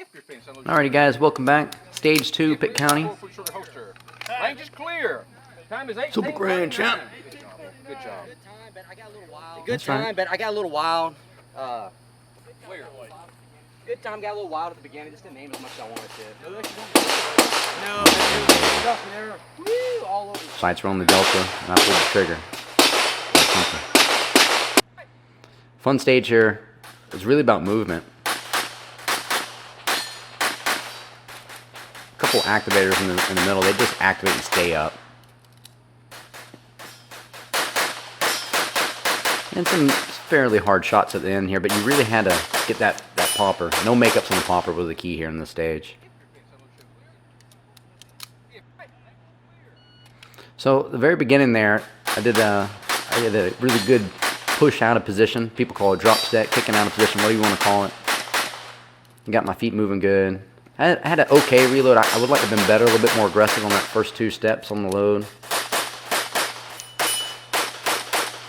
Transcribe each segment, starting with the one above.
Alrighty guys, welcome back. Stage 2, Pitt County. Range is clear. Time is 8. Super grand champ. Good job. Good time, but I got a little wild. Good time, got a little wild at the beginning. Just didn't aim as much as I wanted to. No, all over. Sights were on the delta, and I pulled the trigger. Fun stage here. It's really about movement. A couple activators in the middle. They just activate and stay up. And some fairly hard shots at the end here, but you really had to get that popper. No makeups on the popper was the key here in this stage. So the very beginning there, I did a really good push out of position. People call it drop step, kicking out of position, whatever you want to call it. Got my feet moving good. I had an okay reload. I would like to have been better, a little bit more aggressive on that first 2 steps on the load.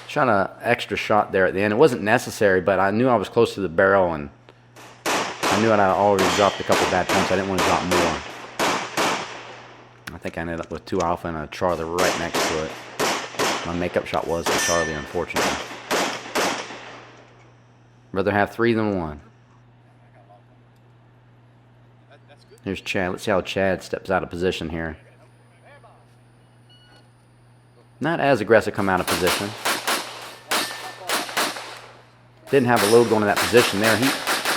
Shot an extra shot there at the end. It wasn't necessary, but I knew I was close to the barrel, and I knew I'd already dropped a couple bad pumps. I didn't want to drop more. I think I ended up with 2 alpha and a Charlie right next to it. My makeup shot was a Charlie, unfortunately. Rather have 3 than 1. Here's Chad. Let's see how Chad steps out of position here. Not as aggressive come out of position. Didn't have a load going in that position there.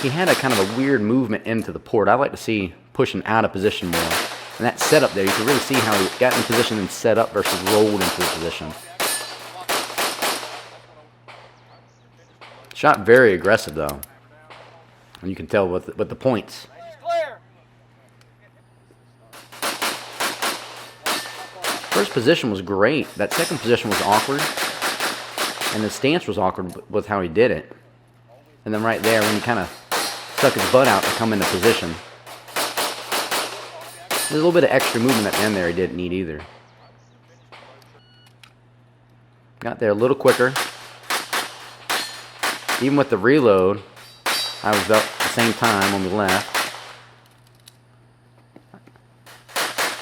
He had a kind of a weird movement into the port. I like to see pushing out of position more. And that setup there, you can really see how he got in position and set up versus rolled into the position. Shot very aggressive though. And you can tell with the points. First position was great. That second position was awkward. And the stance was awkward with how he did it. And then right there, when he kind of stuck his butt out to come into position. There's a little bit of extra movement at the end there he didn't need either. Got there a little quicker. Even with the reload, I was up at the same time when we left.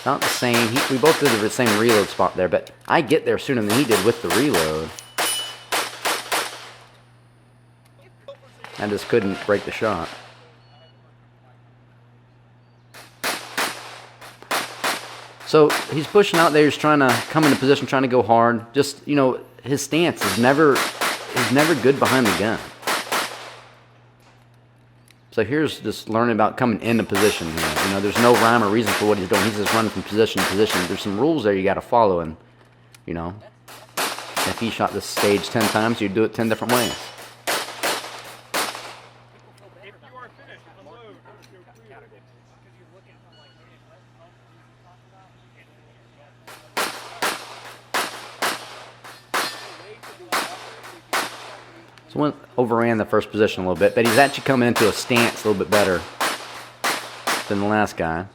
Not the same. We both did the same reload spot there, but I get there sooner than he did with the reload. I just couldn't break the shot. So he's pushing out there. He's trying to come into position, trying to go hard. Just, you know, his stance is never good behind the gun. So here's just learning about coming into position here. You know, there's no rhyme or reason for what he's doing. He's just running from position to position. There's some rules there you got to follow, and you know, if he shot this stage 10 times, you'd do it 10 different ways. So went overran the first position a little bit, but he's actually coming into a stance a little bit better than the last guy.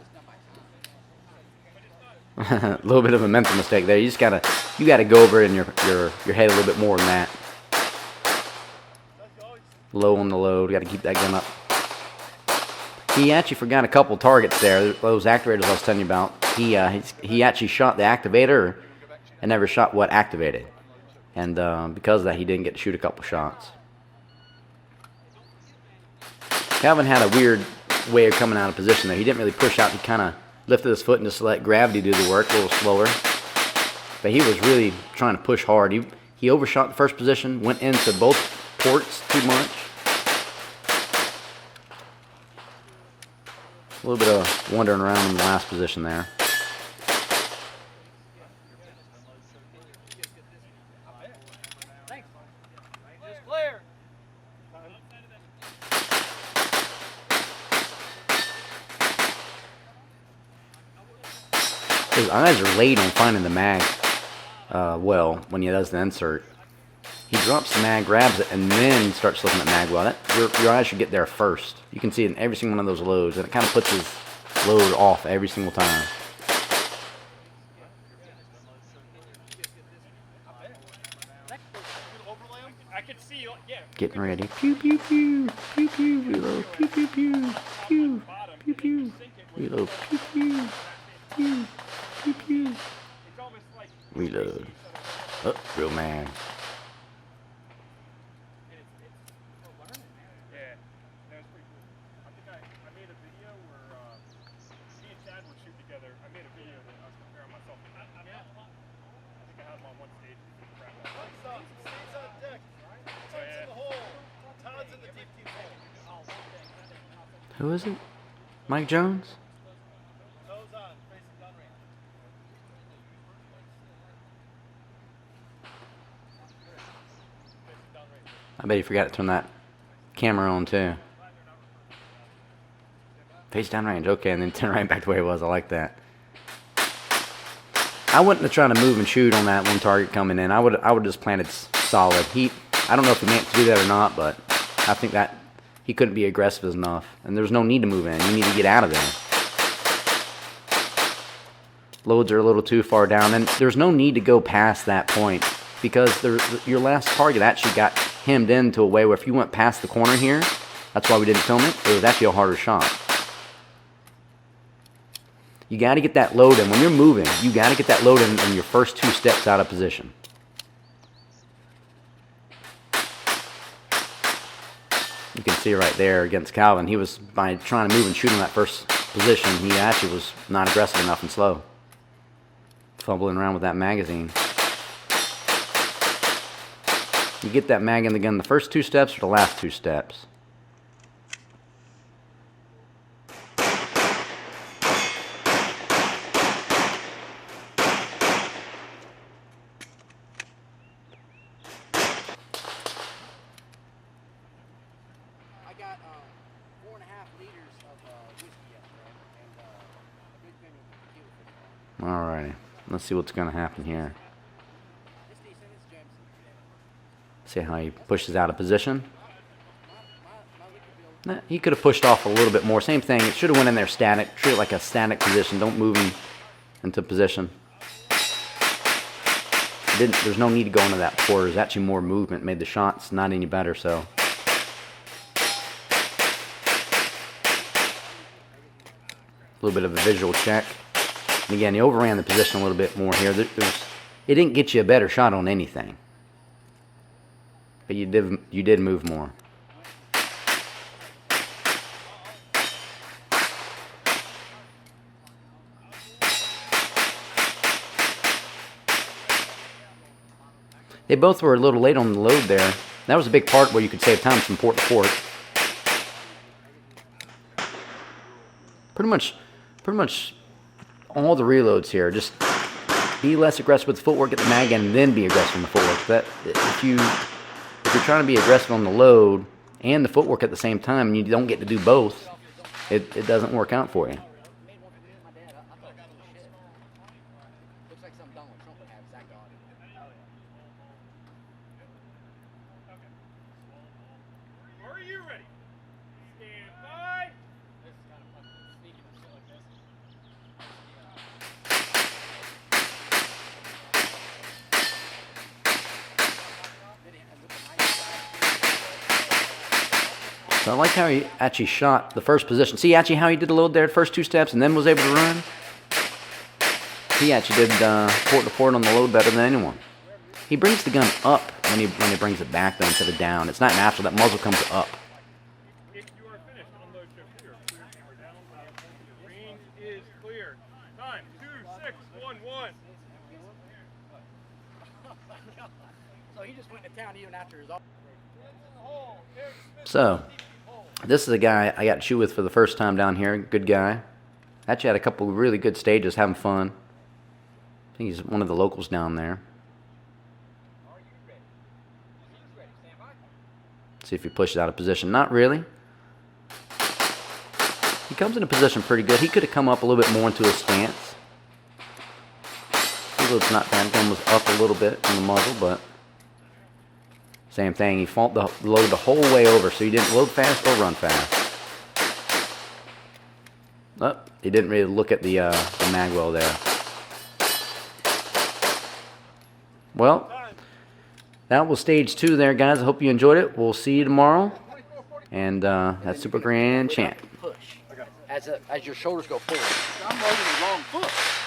A little bit of a mental mistake there. You gotta go over it in your head a little bit more than that. Low on the load. Got to keep that gun up. He actually forgot a couple targets there. Those activators I was telling you about. He actually shot the activator and never shot what activated. And because of that, he didn't get to shoot a couple shots. Calvin had a weird way of coming out of position there. He didn't really push out. He kind of lifted his foot and just let gravity do the work, a little slower. But he was really trying to push hard. He overshot the first position, went into both ports too much. A little bit of wandering around in the last position there. His eyes are late on finding the mag well when he does the insert. He drops the mag, grabs it, and then starts looking at mag well. Your eyes should get there first. You can see it in every single one of those loads, and it kind of puts his load off every single time. Getting ready. Pew, pew, pew. Pew, pew, reload. Pew, pew, pew. Pew. Reload. Pew, pew. Pew, pew, pew. Reload. Oh, real man. Who is it? Mike Jones? I bet you forgot to turn that camera on too. Face down range, okay, and then turn right back the way it was. I like that. I wouldn't have tried to move and shoot on that one target coming in. I would just planted solid. I don't know if he meant to do that or not, but I think that he couldn't be aggressive enough. And there's no need to move in. You need to get out of there. Loads are a little too far down, and there's no need to go past that point because your last target actually got hemmed into a way where if you went past the corner here, that's why we didn't film it. It was actually a harder shot. You got to get that load in. When you're moving, you got to get that load in your first 2 steps out of position. You can see right there against Calvin, he was, by trying to move and shoot in that first position, he actually was not aggressive enough and slow. Fumbling around with that magazine. You get that mag in the gun the first 2 steps or the last 2 steps. Alrighty, let's see what's going to happen here. See how he pushes out of position. He could have pushed off a little bit more. Same thing, it should have went in there static. Treat it like a static position. Don't move him into position. There's no need to go into that port. There's actually more movement. Made the shots not any better, so. A little bit of a visual check. And again, he overran the position a little bit more here. It didn't get you a better shot on anything. But you did move more. They both were a little late on the load there. That was a big part where you could save time from port to port. Pretty much all the reloads here. Just be less aggressive with the footwork, get the mag in, and then be aggressive on the footwork. If you're trying to be aggressive on the load and the footwork at the same time, and you don't get to do both, it doesn't work out for you. So I like how he actually shot the first position. See actually how he did the load there, first 2 steps, and then was able to run? He actually did port to port on the load better than anyone. He brings the gun up when he brings it back though instead of down. It's not natural. That muzzle comes up. If you are finished, unload shift clear. Range is clear. Time 2611. So he just went to town even after his. So, this is a guy I got to shoot with for the first time down here. Good guy. Actually had a couple really good stages, having fun. I think he's one of the locals down there. See if he pushes out of position. Not really. He comes into position pretty good. He could have come up a little bit more into his stance. It's not bad. Gun was up a little bit in the muzzle, but same thing. He fought the load the whole way over, so he didn't load fast or run fast. Oh, he didn't really look at the mag well there. Well, that was stage 2 there, guys. I hope you enjoyed it. We'll see you tomorrow. And that's Super Grand Champ. as your shoulders go forward. I'm loading the wrong foot.